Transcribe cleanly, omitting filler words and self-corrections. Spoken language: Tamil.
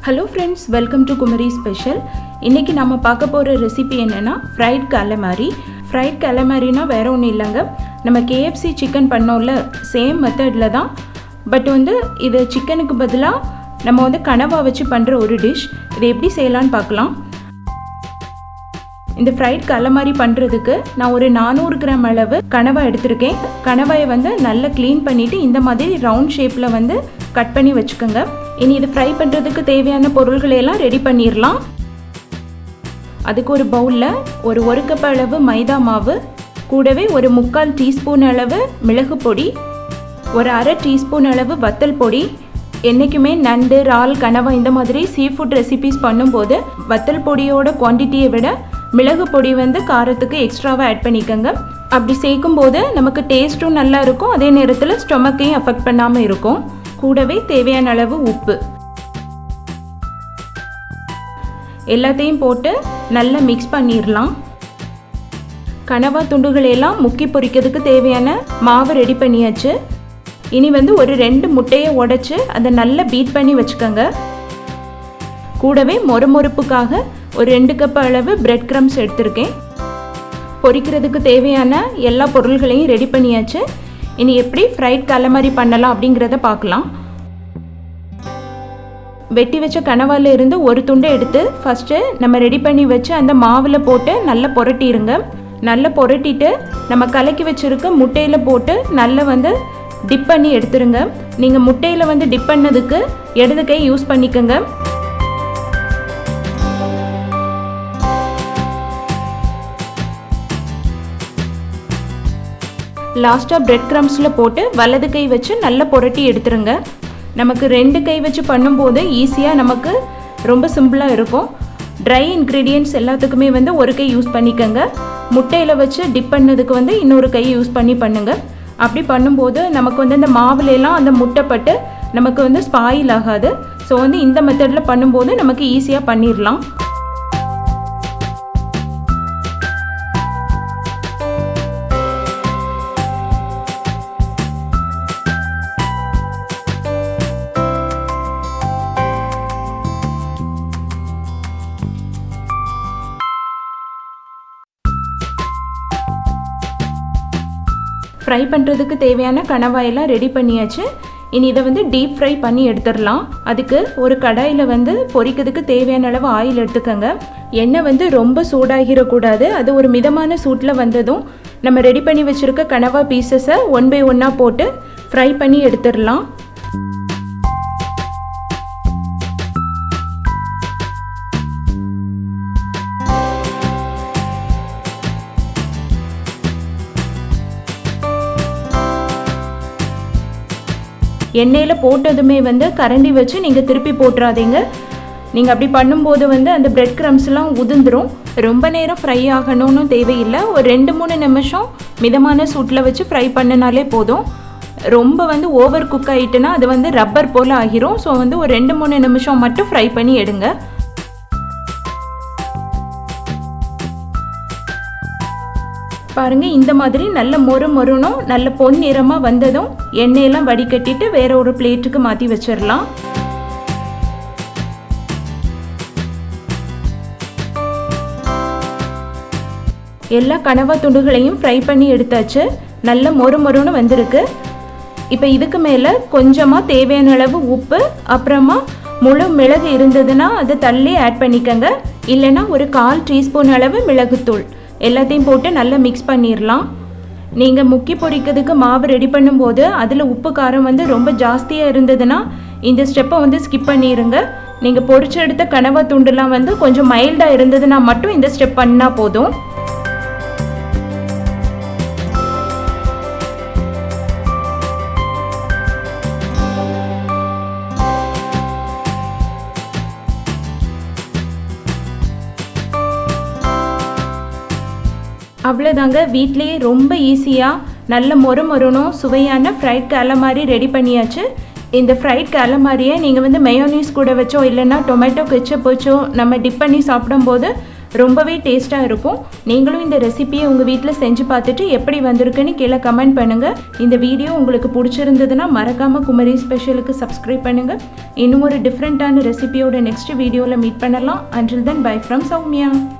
Hello friends, welcome to Kumari Special. இன்னைக்கு நாம பார்க்க போற ரெசிபி என்னன்னா fried calamari. Fried calamari னா வேற ஒண்ணும் இல்லங்க. நம்ம KFC சிக்கன் பண்ணோம்ல சேம் மெத்தட்ல தான். பட் வந்து இது சிக்கனுக்கு பதிலா நம்ம வந்து கனவா வச்சு பண்ற ஒரு டிஷ். இதை எப்படி செய்யலாம்னு பார்க்கலாம். இந்த fried calamari பண்றதுக்கு நான் ஒரு 400 கிராம் அளவு கனவா எடுத்துர்க்கேன். கனவாயை வந்து நல்லா க்ளீன் பண்ணிட்டு இந்த மாதிரி ரவுண்ட் ஷேப்ல வந்து கட் பண்ணி வச்சுக்கோங்க. இனி இது ஃப்ரை பண்ணுறதுக்கு தேவையான பொருள்களை எல்லாம் ரெடி பண்ணிடலாம். அதுக்கு ஒரு பவுலில் ஒரு கப் அளவு மைதா மாவு, கூடவே ஒரு 3/4 டீஸ்பூன் அளவு மிளகு பொடி, ஒரு அரை டீஸ்பூன் அளவு வத்தல் பொடி. என்றைக்குமே நண்டு, இறால், கனவா இந்த மாதிரி சீ ஃபுட் ரெசிபீஸ் பண்ணும்போது வத்தல் பொடியோட குவான்டிட்டியை விட மிளகு பொடி வந்து காரத்துக்கு எக்ஸ்ட்ராவாக ஆட் பண்ணிக்கோங்க. அப்படி சேர்க்கும்போது நமக்கு டேஸ்ட்டும் நல்லா இருக்கும், அதே நேரத்தில் ஸ்டொமக்கையும் அஃபெக்ட் பண்ணாமல் இருக்கும். கூடவே தேவையான அளவு உப்பு எல்லாத்தையும் போட்டு நல்லா மிக்ஸ் பண்ணிடலாம். கனவா துண்டுகளெல்லாம் முக்கி பொரிக்கிறதுக்கு தேவையான மாவு ரெடி பண்ணியாச்சு. இனி வந்து ஒரு 2 முட்டையை உடைச்சு அதை நல்லா பீட் பண்ணி வச்சுக்கோங்க. கூடவே மொறுமொறுப்புக்காக ஒரு 2 கப் அளவு பிரெட் கிரம்ஸ் எடுத்திருக்கேன். பொரிக்கிறதுக்கு தேவையான எல்லா பொருள்களையும் ரெடி பண்ணியாச்சு. இனி எப்படி ஃப்ரைட் calamari பண்ணலாம் அப்படிங்கிறத பார்க்கலாம். வெட்டி வச்ச கனவால இருந்து ஒரு துண்டை எடுத்து ஃபஸ்ட்டு நம்ம ரெடி பண்ணி வச்சு அந்த மாவில் போட்டு நல்லா புரட்டிடுங்க. நல்லா புரட்டிட்டு நம்ம கலக்கி வச்சுருக்க முட்டையில் போட்டு நல்லா வந்து டிப் பண்ணி எடுத்துருங்க. நீங்கள் முட்டையில் வந்து டிப் பண்ணதுக்கு இடது கை யூஸ் பண்ணிக்கோங்க. லாஸ்ட்டாக பிரெட் க்ரம்ஸில் போட்டு வலது கை வச்சு நல்லா புரட்டி எடுத்துருங்க. நமக்கு 2 கை வச்சு பண்ணும்போது ஈஸியாக நமக்கு ரொம்ப சிம்பிளாக இருக்கும். ட்ரை இன்க்ரீடியன்ட்ஸ் எல்லாத்துக்குமே வந்து ஒரு கை யூஸ் பண்ணிக்கோங்க. முட்டையில் வச்சு டிப் பண்ணதுக்கு வந்து இன்னொரு கை யூஸ் பண்ணி பண்ணுங்கள். அப்படி பண்ணும்போது நமக்கு வந்து அந்த மாவுலெலாம் அந்த முட்டை பட்டு நமக்கு வந்து ஸ்பாயில் ஆகாது. ஸோ வந்து இந்த மெத்தடில் பண்ணும்போது நமக்கு ஈஸியாக பண்ணிடலாம். ஃப்ரை பண்ணுறதுக்கு தேவையான கனவாயெல்லாம் ரெடி பண்ணியாச்சு. இனி இதை வந்து டீப் ஃப்ரை பண்ணி எடுத்துடலாம். அதுக்கு ஒரு கடாயில் வந்து பொரிக்கிறதுக்கு தேவையான அளவு ஆயில் எடுத்துக்கோங்க. எண்ணெய் வந்து ரொம்ப சூடாகிடக்கூடாது. அது ஒரு மிதமான சூட்டில் வந்ததும் நம்ம ரெடி பண்ணி வச்சுருக்க கனவா பீசஸை 1 by 1 போட்டு ஃப்ரை பண்ணி எடுத்துடலாம். எண்ணெயில் போட்டதுமே வந்து கரண்டி வச்சு நீங்கள் திருப்பி போட்டுறாதீங்க. நீங்கள் அப்படி பண்ணும்போது வந்து அந்த பிரெட் க்ரம்ஸ்லாம் உதிர்ந்துடும். ரொம்ப நேரம் ஃப்ரை ஆகணும்னு தேவையில்லை. ஒரு 2-3 நிமிஷம் மிதமான சூட்டில் வச்சு ஃப்ரை பண்ணினாலே போதும். ரொம்ப வந்து ஓவர் குக் ஆகிட்டுனா அது வந்து ரப்பர் போல் ஆகிரும். ஸோ வந்து ஒரு 2-3 நிமிஷம் மட்டும் ஃப்ரை பண்ணி எடுங்க. பாருங்கள், இந்த மாதிரி நல்ல மொறுமொறுனும் நல்ல பொன்னிறமாக வந்ததும் எண்ணெயெல்லாம் வடிகட்டிட்டு வேற ஒரு பிளேட்டுக்கு மாற்றி வச்சிடலாம். எல்லா கனவா துண்டுகளையும் ஃப்ரை பண்ணி எடுத்தாச்சு. நல்ல மொறுமொறுன்னு வந்திருக்கு. இப்போ இதுக்கு மேலே கொஞ்சமாக தேவையான அளவு உப்பு, அப்புறமா முழு மிளகு இருந்ததுன்னா அதை தள்ளி ஆட் பண்ணிக்கோங்க. இல்லைன்னா ஒரு 1/4 டீஸ்பூன் அளவு மிளகுத்தூள் எல்லாத்தையும் போட்டு நல்லா மிக்ஸ் பண்ணிடலாம். நீங்கள் முக்கி பொரிக்கிறதுக்கு மாவு ரெடி பண்ணும்போது அதில் உப்பு காரம் வந்து ரொம்ப ஜாஸ்தியாக இருந்ததுன்னா இந்த ஸ்டெப்பை வந்து ஸ்கிப் பண்ணிடுங்க. நீங்கள் பொரிச்சு எடுத்த கனவா துண்டுலாம் வந்து கொஞ்சம் மைல்டாக இருந்ததுன்னா மட்டும் இந்த ஸ்டெப் பண்ணால் போதும். அவ்வளோதாங்க, வீட்லேயே ரொம்ப ஈஸியாக நல்ல மொறுமொறுனும் சுவையான ஃப்ரைட் calamari ரெடி பண்ணியாச்சு. இந்த ஃப்ரைட் calamariயை நீங்கள் வந்து mayonnaise கூட வச்சோ இல்லைன்னா டொமேட்டோ கெச்சப் வச்சோ நம்ம டிப் பண்ணி சாப்பிடும்போது ரொம்பவே டேஸ்ட்டாக இருக்கும். நீங்களும் இந்த ரெசிபியை உங்கள் வீட்டில் செஞ்சு பார்த்துட்டு எப்படி வந்திருக்குன்னு கீழே கமெண்ட் பண்ணுங்கள். இந்த வீடியோ உங்களுக்கு பிடிச்சிருந்ததுன்னா மறக்காமல் குமரி ஸ்பெஷலுக்கு சப்ஸ்கிரைப் பண்ணுங்கள். இன்னும் ஒரு டிஃப்ரெண்ட்டான ரெசிபியோட நெக்ஸ்ட் வீடியோவில் மீட் பண்ணலாம். Until then, bye from Soumya.